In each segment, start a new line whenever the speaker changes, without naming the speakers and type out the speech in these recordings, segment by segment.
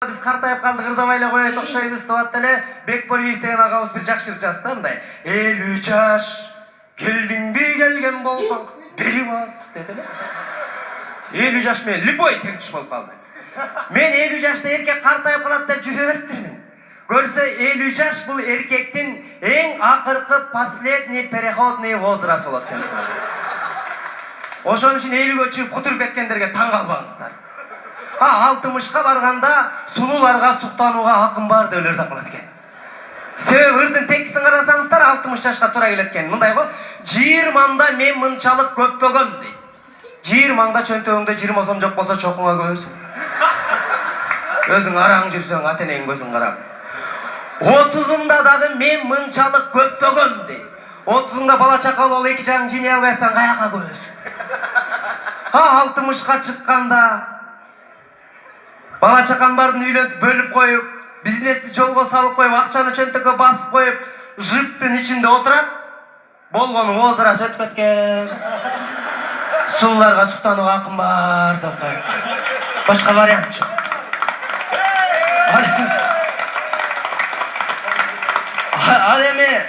Biz картайып калдык, ырдабай эле коет окшойбуз деп атты эле. Бекболиев деген агабыз бир жакшы ыр жазды да мындай. 50 жаш келдиңби келген болсоң бери бас деди эле. 50 жаш менен любой тең туш болуп калды. Мен 50 жашта эркек картайып калат деп жүрө бериптирмин. Көрсө 50 жаш бул эркектин эң акыркы последний переходный возраст болот экен. Ошон үчүн 50гө чыгып кутуруп кеткендерге таң калбаңыздар. 60га барганда сулууларга суктанууга акын бар деп эле калат экен. Себеби ырдын текисин карасаңыздар 60 жашка туура келет экен. Мындай го, 20-мда мен мынчалык көппөгөм дейт. 20-мда чөнтөгүңдө 20 сом жок болсо чокуңа көбөсүң. Өзүң араң жүрсөң ата-энең көзүң карап. 30-мда дагы мен мынчалык көппөгөм дейт. 30-ыңда бала чакалы болуп эки жагың жине албайсаң каяка көбөсүң. 60га чыкканда бала чакан бардын үйлөнүп бөлүп коюп, бизнести жолго салып коюп, акчаны чөнтөккө басып коюп, жыптын ичинде отурат. Болгону возраст өтүп кеткен. Сулууларга суктанууга акын бар деп коюп. Башка вариант жок. Ал эми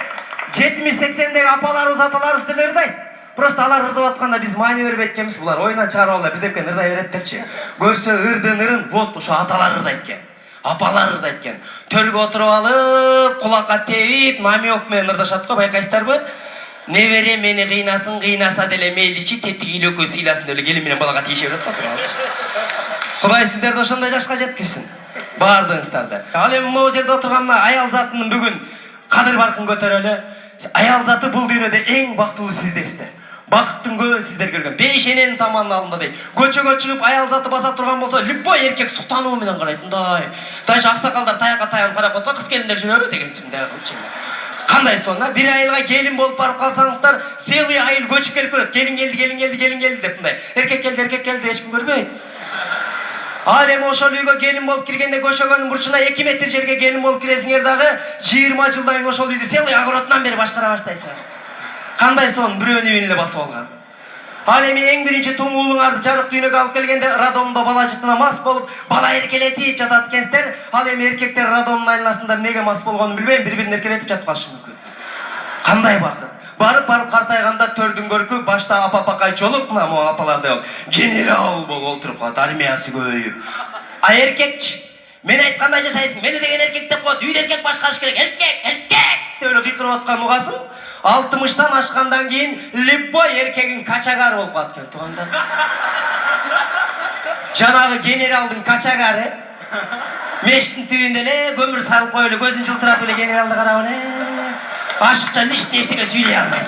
70-80деги апаларыбыз, аталарыбыз деле ырдайт. Просто алар ырдап атканда биз маани бербейт экенбиз. Булар оюнан чыгарып алып бирдемкен ырдай берет депчи. Көрсө ырдын ырын вот ошо аталар ырдайт экен. Апалар ырдайт экен. Төргө отуруп алып, кулакка тебип, намек менен ырдашат го, байкайсыздарбы? Небере мени кыйнасын, кыйнаса деле мейличи, тетиги илөкө сыйласын деп эле келин менен балага тийише берет го. Кудай сиздерди ошондой жашка жеткизсин. Бардыгыңыздарды. Ал эми могу жерде отурган аял затынын бүгүн кадыр баркын көтөрөлү. Аял заты бул дүйнөдө эң бактылуу сиздерсиздер. Бакыттын көбүн сиздер көргөн. Бейшененин таманын алында дейт. Көчөгө чыгып аял заты баса турган болсо, любой эркек суктануу менен карайт. Мындай. Даже аксакалдар таякка таянып карап атат, кыз келиндер жүрөбү деген сиңде. Кандай сонна? Бир айылга келин болуп барып калсаңыздар, целый айыл көчүп келип көрөт. Келин келди деп мындай. Эркек келди, эч ким көрбөйт. Ал эми ошол үйгө келин болуп киргенде көшөгөнүн бурчуна 2 метр жерге келин болуп киресиңер дагы 20 жылдан кийин ошол үйдү целый огородунан бери башкара баштайсың. Кандай сон бирөөнүн үйүн эле басып алган. Ал эми эң биринчи туңуулуңарды жарык дүйнөгө алып келгенде роддомдо бала жытына мас болуп, бала эркелетип жатат экенсиздер. Ал эми эркектер роддомдун айланасында эмнеге мас болгонун билбейм, бири-бирин эркелетип жатып калышы мүмкүн. Кандай бакыт. Барып картайганда төрдүн көркү башта апа-апакай чолук, мына могу апалардай болуп, генерал болуп отуруп калат, армиясы көбөйүп. А эркекчи, мен айткандай жашайсың, мени деген эркек деп коет, үйдө эркек башкарыш керек, эркек деп эле кыйкырып аткан угасың. 60-тан ашкандан кийин любой эркегин качагары болуп калат экен, туугандар. Жанагы генералдын качагары мештин түбүндө эле көмүр салып коюп эле көзүн жылтыратып эле генералды карап эле ашыкча лишний эчтеке сүйлөй албайт.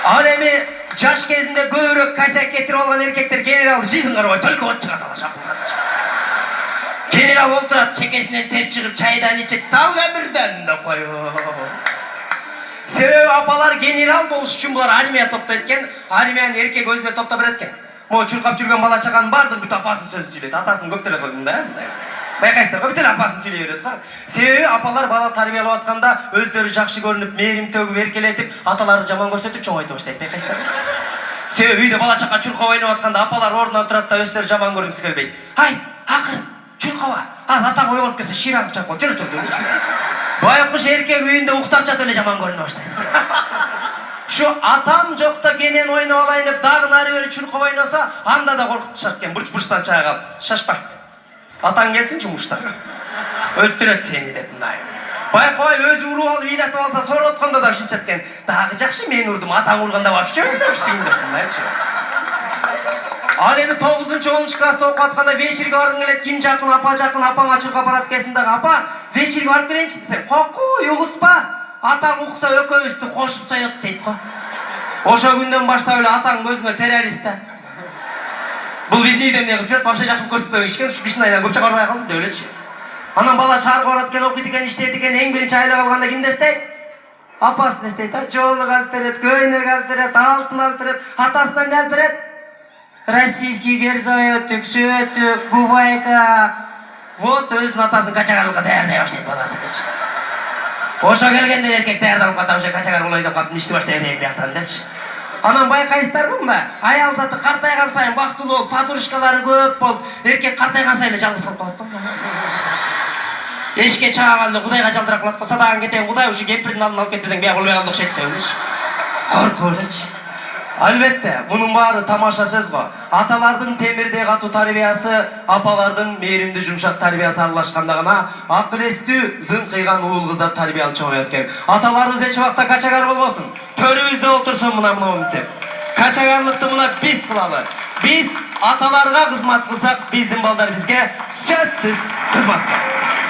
Ал эми жаш кезинде көбүрөөк косяк кетирип алган эркектер генерал жизнь карабай только от чыгат ала шапылган. Генерал олтурат, чекесинен тер чыгып, чайдан ичип, сал көмүрдөн деп коюп. Себеби апалар генерал болуш үчүн булар армия топтойт экен, армияны эркек өзүнө топтоп берет экен. Могу чуркап жүргөн бала чаканын бардыгы бүт апасын сөзүн сүйлөйт, атасын көп деле койгонда, мындай. Байкайсыздар, бүт эле апасын сүйлөй берет да. Себеби апалар бала тарбиялап атканда өздөрү жакшы көрүнүп, мээрим төгүп, эркелетип, аталарды жаман көрсөтүп чоңойто баштайт, байкайсыздар. Себеби үйдө бала чака чуркап ойноп атканда апалар ордунан турат да өздөрү жаман көрүнгүсү келбейт. Ай, акырын, чуркаба. Az атаң ойгонуп келсе ширак чакып жүрө турду. Байкуш эркек үйүндө уктап жатып эле жаман көрүнө баштайт. Şu atam жокто кенен ойноп алайын деп дагы нары бери чуркап ойносо, анда да коркутушат экен, бурч-бурчтан чыга калып. Шашпа. Атаң келсин жумуштан. Өлтүрөт сени деп мындай. Байкой өзү уруп алып ыйлатып алса сороткондо да ушинчет экен. Дагы жакшы мен урдум, атаң урганда вообще өлөксүң деп мындайчы. Ал эми 9-10 класста окуп атканда вечерге баргың келет, ким жакын, апаңа чуркап барат экенсиң дагы, апа, вечерге барып келейинчи десе, "Кокуй, угуспа, атаң укса экөөбүздү кошуп соёт" дейт го. Ошо күндөн баштап эле атаң көзүңө террорист да. Бул биздин үйдө эмне кылып жүрөт, вообще жакшылык көрсөтпөгөн ишкен, ушу кишинин айынан көп чыгарбай калдым деп элечи. Анан бала шаарга барат экен, окуйт экен, иштейт экен, эң биринчи айлап алганда кимди эстейт? Апасын эстейт, жоолук алып берет, көйнөк алып берет, алтын алып берет, атасынан алып берет. Российский герзоётүк, сөтүк, гувайка. Вот өзүнүн атасын качагарылыкка даярдай баштайт баласы. Ошо келгенде эркек даярданып калат, ошо качагар болой деп калып, ишти баштай берейин бияктан депчи. Анан байкайсыздарбы мына аял заты картайган сайын бактылуу болуп, подружкалары көп болуп, эркек картайган сайын эле жалгыз калып калат го. Эшикке чыга калды, Кудайга жалдырап калат го. Садаган кетейин, Кудай ушу кемпирдин алдына алып кетпесең, бия болбой калды окшойт деп элечи. Коркуп элечи. Албетте, мунун баары тамаша сөз го. Аталардын темирдей катуу тарбиясы, апалардын мээримдүү жумшак тарбиясы аралашканда гана акыл эстүү, зыңкыйган уул кыздар тарбия алып чоңоет экен. Аталарыбыз эч убакта качагар болбосун. Төрүбүздө отурсун мына монтип. Качагарлыкты мына биз кылалы. Биз аталарга кызмат кылсак, биздин балдар бизге сөзсүз кызмат кылат.